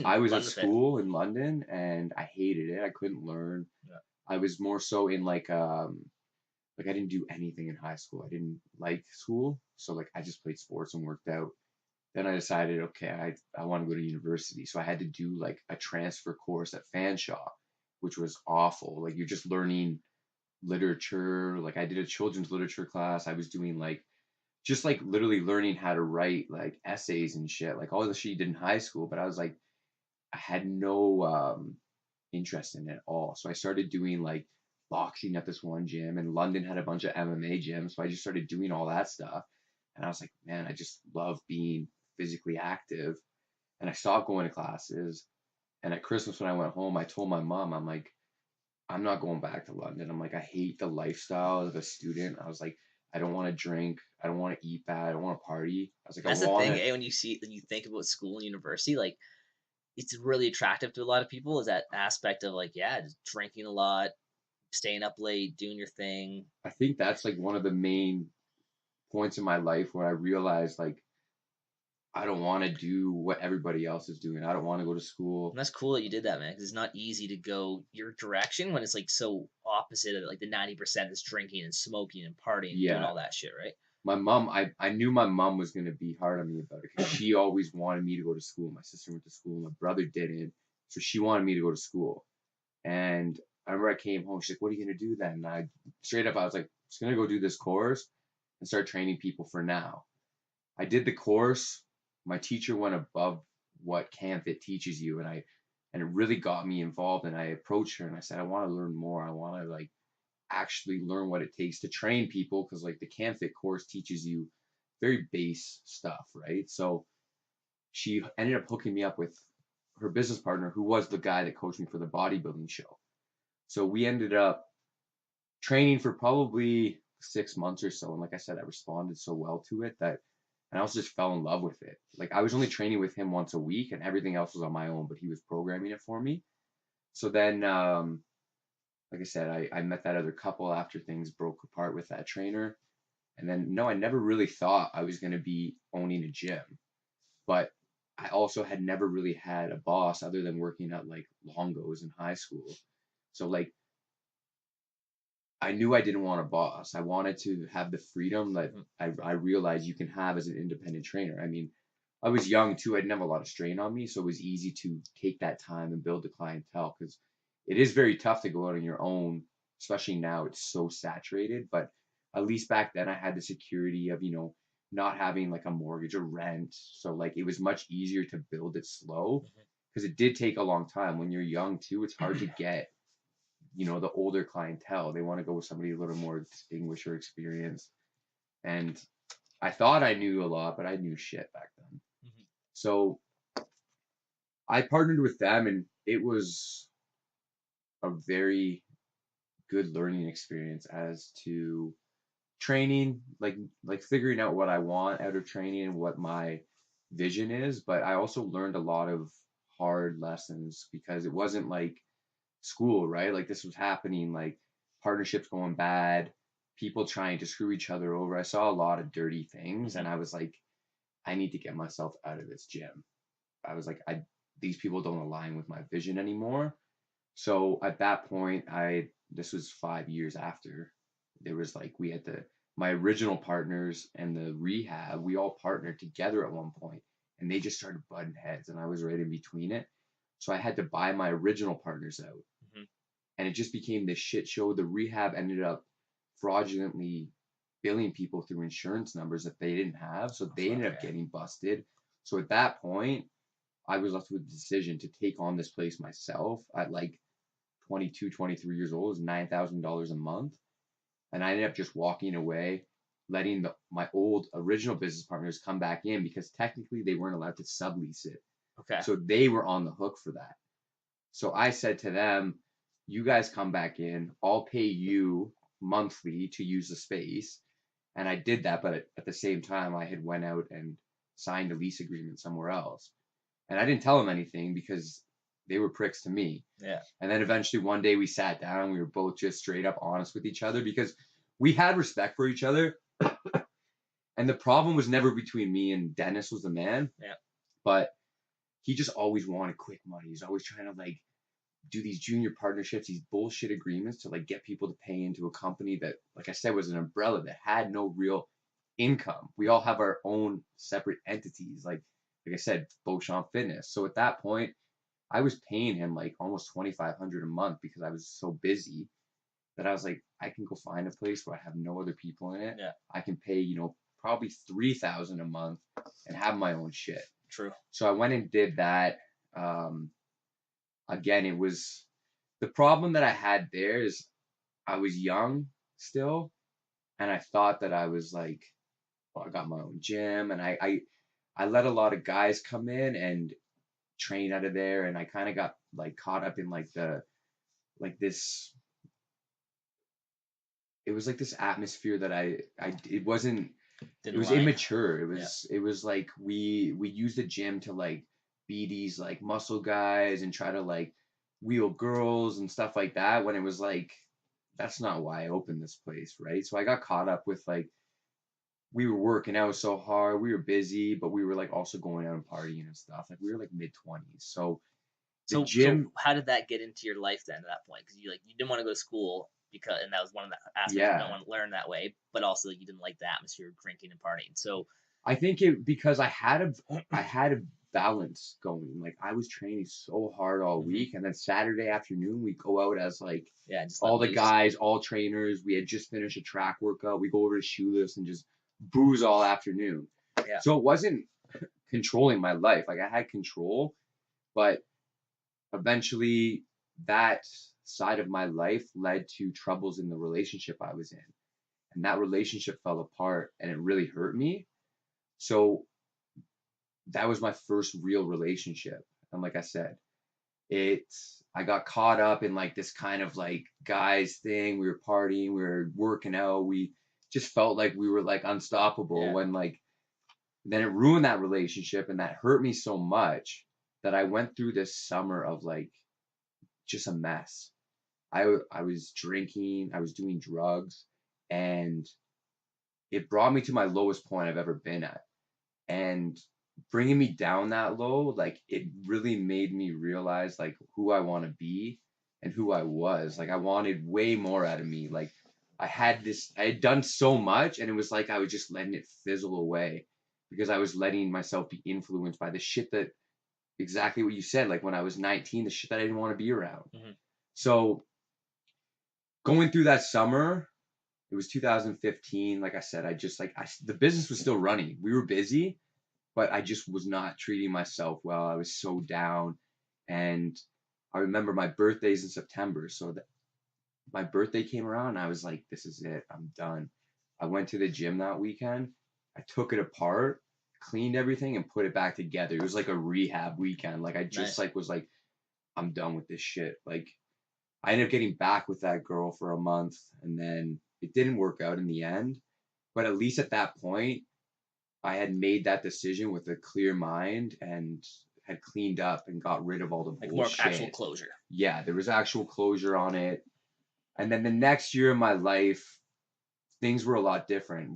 I was at Fun with it. school in London and I hated it. I couldn't learn. Yeah. I was more so in like I didn't do anything in high school. I didn't like school, so like I just played sports and worked out. Then I decided, okay, I want to go to university, so I had to do like a transfer course at Fanshawe, which was awful. Like you're just learning literature. Like I did a children's literature class. I was doing like just like literally learning how to write like essays and shit, like all the shit you did in high school. But I was like, I had no interest in it at all. So I started doing like boxing at this one gym, and London had a bunch of MMA gyms. So I just started doing all that stuff. And I was like, man, I just love being physically active. And I stopped going to classes. And at Christmas, when I went home, I told my mom, I'm like, I'm not going back to London. I'm like, I hate the lifestyle of a student. I was like, I don't want to drink. I don't want to eat bad. I don't want to party. I was like, I That's the want thing, to. when you think about school and university, like it's really attractive to a lot of people. Is that aspect of like, yeah, just drinking a lot, staying up late, doing your thing. I think that's like one of the main points in my life where I realized like I don't want to do what everybody else is doing. I don't want to go to And school. that's cool that you did that, man. Because it's not easy to go your direction when it's like so opposite of like the 90% is drinking and smoking and partying and doing Yeah, all that shit, right? my mom. I knew my mom was gonna be hard on me about it because she always wanted me to go to school. My sister went to school. My brother didn't, so she wanted me to go to school. And I remember I came home. She's like, "What are you gonna do then?" And I straight up, I was like, "I'm just gonna go do this course and start training people for now." I did the course. My teacher went above what camp it teaches you, and it really got me involved. And I approached her and I said, I want to learn more. I want to like actually learn what it takes to train people because like the camp fit course teaches you very base stuff, right? So she ended up hooking me up with her business partner, who was the guy that coached me for the bodybuilding show. So we ended up training for probably 6 months or so. And like I said, I responded so well to it that, and I also just fell in love with it. Like I was only training with him once a week and everything else was on my own, but he was programming it for me. So then, like I said, I met that other couple after things broke apart with that trainer. And then, no, I never really thought I was going to be owning a gym, but I also had never really had a boss other than working at like Longos in high school. So like I knew I didn't want a boss. I wanted to have the freedom that Mhm. I realized you can have as an independent trainer. I mean, I was young too. I didn't have a lot of strain on me, so it was easy to take that time and build the clientele because it is very tough to go out on your own, especially now it's so saturated. But at least back then I had the security of, not having like a mortgage or rent. So like it was much easier to build it slow Mhm. because it did take a long time. When you're young too, it's hard to get the older clientele. They want to go with somebody a little more distinguished or experienced. And I thought I knew a lot, but I knew shit back then. Mhm. So I partnered with them, and it was a very good learning experience as to training, like figuring out what I want out of training and what my vision is. But I also learned a lot of hard lessons because it wasn't like school, right? Like this was happening, like partnerships going bad, people trying to screw each other over. I saw a lot of dirty things, and Mhm. I was like, I need to get myself out of this gym. I was like, I these people don't align with my vision anymore. So at that point, I this was 5 years after there was like we had to my original partners and the rehab, we all partnered together at one point, and they just started butting heads, and I was right in between it. So I had to buy my original partners out, Mhm. and it just became this shit show. The rehab ended up fraudulently billing people through insurance numbers that they didn't have, so they ended up Okay. getting busted. So at that point, I was left with the decision to take on this place myself at like 22, 23 years old. It was $9,000 a month, and I ended up just walking away, letting my old original business partners come back in because technically they weren't allowed to sublease it, Okay. so they were on the hook for that. So I said to them, you guys come back in, I'll pay you monthly to use the space. And I did that, but at the same time, I had went out and signed a lease agreement somewhere else. And I didn't tell them anything because they were pricks to me. Yeah. And then eventually one day we sat down, we were both just straight up honest with each other because we had respect for each other. And the problem was never between me and Dennis was the man, Yeah. but he just always wanted quick money. He's always trying to like do these junior partnerships, these bullshit agreements to like get people to pay into a company that, like I said, was an umbrella that had no real income. We all have our own separate entities, like I said, Beauchamp Fitness. So at that point, I was paying him like almost 2,500 a month because I was so busy that I was like, I can go find a place where I have no other people in it. Yeah. I can pay, probably 3,000 a month and have my own shit. True. So I went and did that. Again, it was the problem that I had there is I was young still, and I thought that I was like, well, I got my own gym, and I let a lot of guys come in and train out of there, and I kind of got like caught up in like this. It was like this atmosphere that it wasn't. It Didn't was like. immature. It was like we used the gym to like be these like muscle guys and try to like wheel girls and stuff like that when it was like that's not why I opened this place, right? So I got caught up with like we were working out so hard, we were busy, but we were like also going out and partying and stuff. Like we were like mid-20s. So the So gym, how did that get into your life then at that point? Because you didn't want to go to school because, and that was one of the aspects you don't yeah. want to learn that way, but also you didn't like the atmosphere of drinking and partying. So I think it because I had a balance going. Like I was training so hard all Mhm. week, and then Saturday afternoon we go out as like yeah, just let all the loose. guys, all trainers. We had just finished a track workout. We go over to Shoeless and just booze all afternoon. Yeah. So it wasn't controlling my life. Like I had control, but eventually that side of my life led to troubles in the relationship I was in. And that relationship fell apart and it really hurt me. So that was my first real relationship. And like I said, I got caught up in like this kind of like guys thing. We were partying, we were working out, we just felt like we were like unstoppable Yeah. when like then it ruined that relationship and that hurt me so much that I went through this summer of like just a mess. I was drinking, I was doing drugs, and it brought me to my lowest point I've ever been at. And bringing me down that low, like it really made me realize like who I want to be and who I was. Like I wanted way more out of me. Like I had done so much, and it was like I was just letting it fizzle away because I was letting myself be influenced by the shit that exactly what you said. Like when I was 19, the shit that I didn't want to be around. Mhm. So going through that summer, it was 2015. Like I said, the business was still running. We were busy, but I just was not treating myself well. I was so down. And I remember my birthday's in September. So my birthday came around and I was like, this is it. I'm done. I went to the gym that weekend. I took it apart, cleaned everything, and put it back together. It was like a rehab weekend. Like I just Nice. like was like, I'm done with this shit. Like I ended up getting back with that girl for a month and then it didn't work out in the end. But at least at that point, I had made that decision with a clear mind and had cleaned up and got rid of all the Like more of actual bullshit. closure. Yeah, there was actual closure on it. And then the next year in my life, things were a lot different.